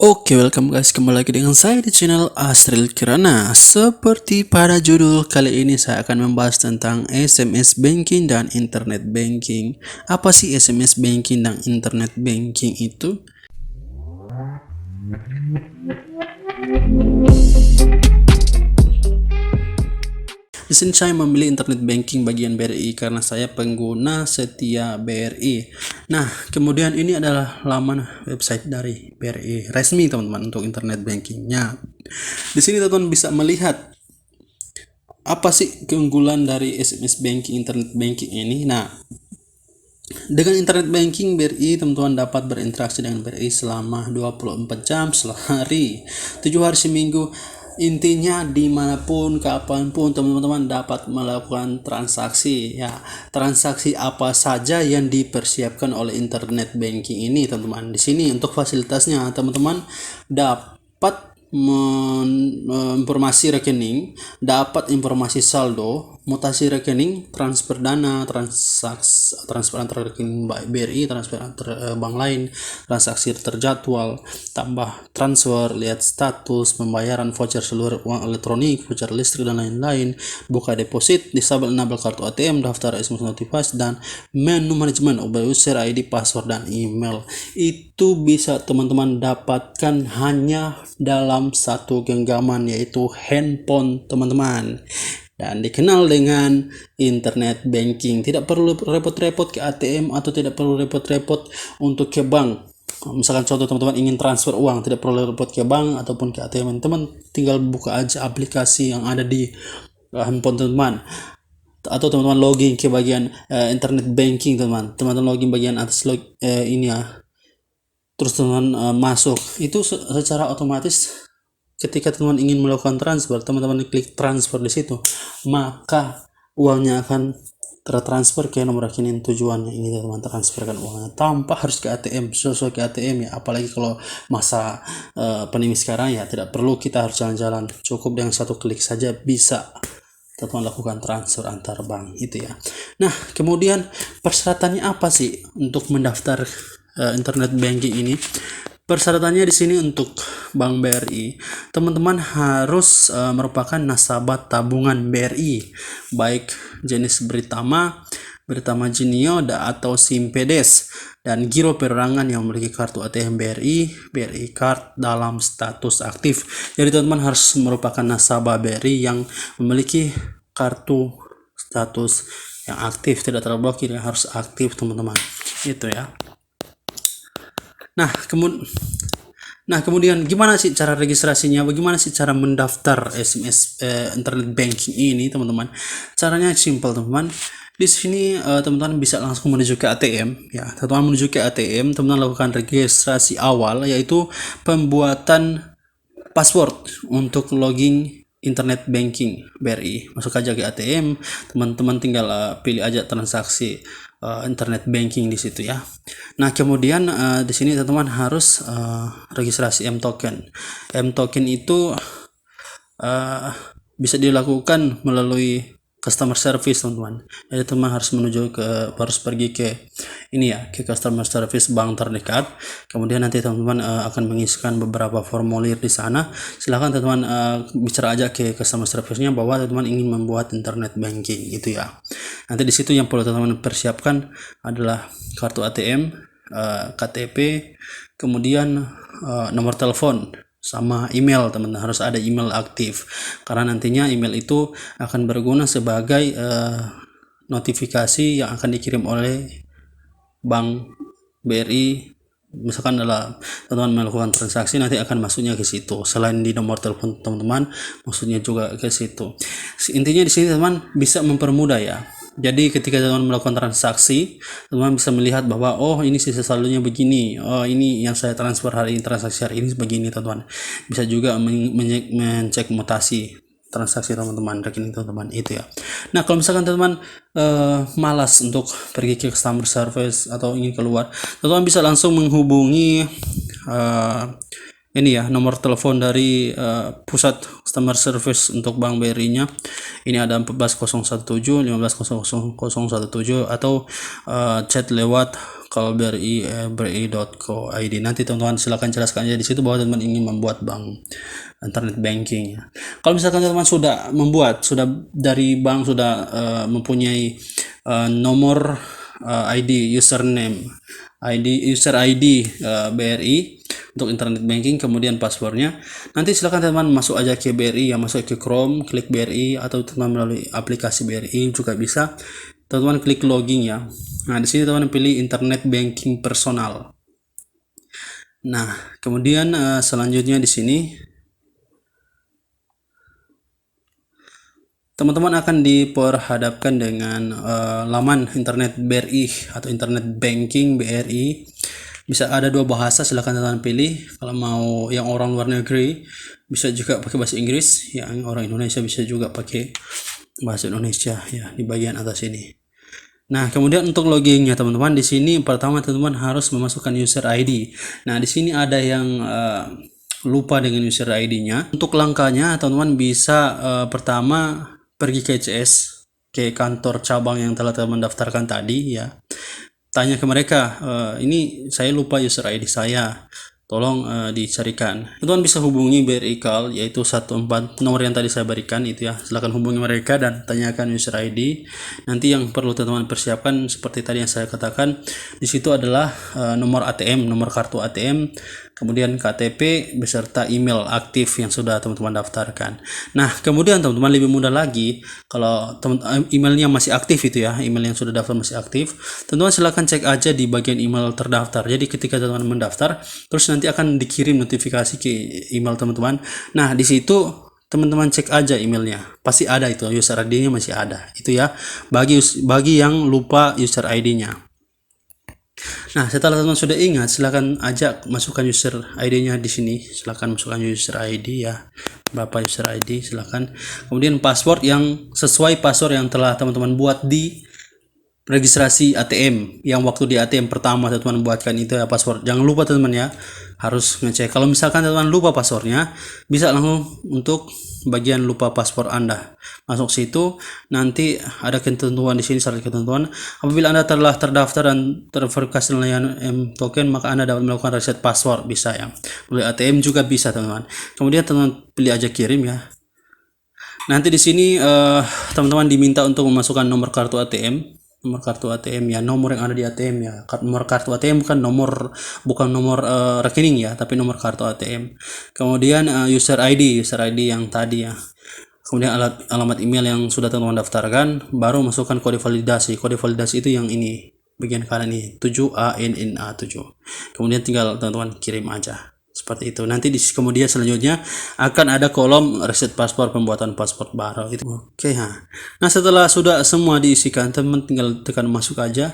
Oke, welcome guys, kembali lagi dengan saya di channel Asril Kirana. Seperti pada judul, kali ini saya akan membahas tentang SMS banking dan internet banking. Apa sih SMS banking dan internet banking itu? Di sini saya memilih internet banking bagian BRI karena saya pengguna setia BRI. Nah, kemudian ini adalah laman website dari BRI resmi teman-teman untuk internet bankingnya. Di sini teman-teman bisa melihat apa sih keunggulan dari SMS banking, internet banking ini. Nah, dengan internet banking BRI teman-teman dapat berinteraksi dengan BRI selama 24 jam sehari, 7 hari seminggu. Intinya dimanapun, kapanpun teman-teman dapat melakukan transaksi, ya transaksi apa saja yang dipersiapkan oleh internet banking ini teman-teman. Di sini untuk fasilitasnya teman-teman dapat informasi rekening, dapat informasi saldo, mutasi rekening, transfer dana, transfer antar rekening BRI, transfer antar bank lain, transaksi terjadwal, tambah transfer, lihat status, pembayaran voucher seluruh uang elektronik, voucher listrik dan lain-lain, buka deposit, disable enable kartu ATM, daftar SMS notifikasi, dan menu manajemen user ID, password, dan email. Itu bisa teman-teman dapatkan hanya dalam satu genggaman, yaitu handphone teman-teman, dan dikenal dengan internet banking. Tidak perlu repot-repot ke ATM atau tidak perlu repot-repot untuk ke bank. Misalkan contoh teman-teman ingin transfer uang, tidak perlu repot ke bank ataupun ke ATM, teman tinggal buka aja aplikasi yang ada di handphone teman-teman, atau teman-teman login ke bagian internet banking teman-teman login bagian atas ini ya, terus teman-teman masuk itu secara otomatis. Ketika teman-teman ingin melakukan transfer, teman-teman klik transfer di situ, maka uangnya akan tertransfer ke nomor rekening tujuannya. Ini teman-teman transferkan uangnya tanpa harus ke ATM, sesuai ke ATM ya. Apalagi kalau masa pandemi sekarang ya, tidak perlu kita harus jalan-jalan, cukup dengan satu klik saja bisa teman-teman lakukan transfer antar bank itu ya. Nah, kemudian persyaratannya apa sih untuk mendaftar internet banking ini? Persyaratannya di sini untuk Bank BRI, teman-teman harus merupakan nasabah tabungan BRI, baik jenis Britama Genio atau Simpedes, dan giro perorangan yang memiliki kartu ATM BRI Card dalam status aktif. Jadi teman-teman harus merupakan nasabah BRI yang memiliki kartu status yang aktif, tidak terblokir, yang harus aktif teman-teman. Itu ya. Nah, kemudian gimana sih cara registrasinya? Bagaimana sih cara mendaftar SMS internet banking ini, teman-teman? Caranya simple, teman-teman. Di sini teman-teman bisa langsung menuju ke ATM ya. Teman-teman menuju ke ATM, teman-teman lakukan registrasi awal, yaitu pembuatan password untuk login internet banking BRI. Masuk aja ke ATM, teman-teman tinggal pilih aja transaksi internet banking di situ ya. Nah, kemudian di sini teman-teman harus registrasi M-token. M-token itu bisa dilakukan melalui customer service teman-teman. Jadi teman harus pergi ke ini ya, ke customer service bank terdekat. Kemudian nanti teman-teman akan mengisikan beberapa formulir di sana. Silahkan teman-teman bicara aja ke customer service-nya bahwa teman-teman ingin membuat internet banking gitu ya. Nanti di situ yang perlu teman-teman persiapkan adalah kartu ATM, KTP, kemudian nomor telepon sama email. Teman-teman harus ada email aktif, karena nantinya email itu akan berguna sebagai notifikasi yang akan dikirim oleh Bank BRI. Misalkan adalah teman-teman melakukan transaksi, nanti akan masuknya ke situ. Selain di nomor telepon teman-teman, maksudnya juga ke situ. Intinya di sini teman bisa mempermudah ya. Jadi ketika teman melakukan transaksi, teman bisa melihat bahwa oh ini sisa saldonya begini, oh ini yang saya transfer hari ini, transaksi hari ini begini teman-teman. Bisa juga mencek mutasi transaksi teman-teman, rekening teman-teman itu ya. Nah, kalau misalkan teman-teman malas untuk pergi ke customer service atau ingin keluar, teman-teman bisa langsung menghubungi ini ya, nomor telepon dari pusat customer service untuk Bank BRI-nya. Ini ada 14017 1500017 atau chat lewat kalau bri.co.id. Nanti teman-teman silakan jelaskan aja di situ bahwa teman-teman ingin membuat bank internet banking. Kalau misalkan teman-teman sudah dari bank sudah mempunyai nomor ID, username, user ID BRI untuk internet banking, kemudian passwordnya, nanti silakan teman-teman masuk aja ke BRI, masuk ke Chrome, klik BRI, atau teman-teman melalui aplikasi BRI juga bisa. Teman-teman klik login ya. Nah, di sini teman-teman pilih internet banking personal. Nah, kemudian selanjutnya di sini teman-teman akan diperhadapkan dengan laman internet BRI atau internet banking BRI. Bisa ada 2 bahasa, silahkan teman-teman pilih. Kalau mau yang orang luar negeri bisa juga pakai bahasa Inggris, yang orang Indonesia bisa juga pakai bahasa Indonesia ya, di bagian atas ini. Nah, kemudian untuk loginnya teman-teman, di sini pertama teman-teman harus memasukkan user ID. Nah, di sini ada yang lupa dengan user ID-nya. Untuk langkahnya teman-teman bisa pertama pergi ke CS, ke kantor cabang yang telah teman daftarkan tadi ya. Tanya ke mereka, ini saya lupa user ID saya, tolong dicarikan. Teman-teman bisa hubungi BRI Kal, yaitu 14 nomor yang tadi saya berikan itu ya. Silakan hubungi mereka dan tanyakan user ID. Nanti yang perlu teman-teman persiapkan seperti tadi yang saya katakan, di situ adalah nomor ATM, nomor kartu ATM, kemudian KTP beserta email aktif yang sudah teman-teman daftarkan. Nah, kemudian teman-teman lebih mudah lagi kalau emailnya masih aktif itu ya, email yang sudah daftar masih aktif, teman-teman silahkan cek aja di bagian email terdaftar. Jadi ketika teman-teman mendaftar, terus nanti akan dikirim notifikasi ke email teman-teman. Nah, di situ teman-teman cek aja emailnya, pasti ada itu, user ID-nya masih ada itu ya, bagi yang lupa user ID-nya. Nah, setelah teman-teman sudah ingat, silakan ajak masukkan user ID-nya di sini. Silakan masukkan user ID ya. Berapa user ID silakan. Kemudian password yang sesuai password yang telah teman-teman buat di registrasi ATM, yang waktu di ATM pertama teman-teman buatkan itu ya password. Jangan lupa teman-teman ya, harus ngecek. Kalau misalkan teman-teman lupa passwordnya, bisa langsung untuk bagian lupa password Anda. Masuk situ, nanti ada ketentuan di sini, syarat ketentuan. Apabila Anda telah terdaftar dan terverifikasi layanan token, maka Anda dapat melakukan reset password, bisa ya. Melalui ATM juga bisa teman-teman. Kemudian teman-teman pilih aja kirim ya. Nanti di sini teman-teman diminta untuk memasukkan nomor kartu ATM. Nomor kartu ATM ya, nomor yang ada di ATM ya. Nomor kartu ATM bukan nomor rekening ya, tapi nomor kartu ATM. Kemudian user ID yang tadi ya. Kemudian alamat email yang sudah teman-teman daftarkan, baru masukkan kode validasi. Kode validasi itu yang ini, bagian kanan ini, 7ANNA7. Kemudian tinggal teman-teman kirim aja. Seperti itu. Nanti kemudian selanjutnya akan ada kolom reset paspor, pembuatan paspor baru itu. Oke, nah setelah sudah semua diisikan, teman tinggal tekan masuk aja.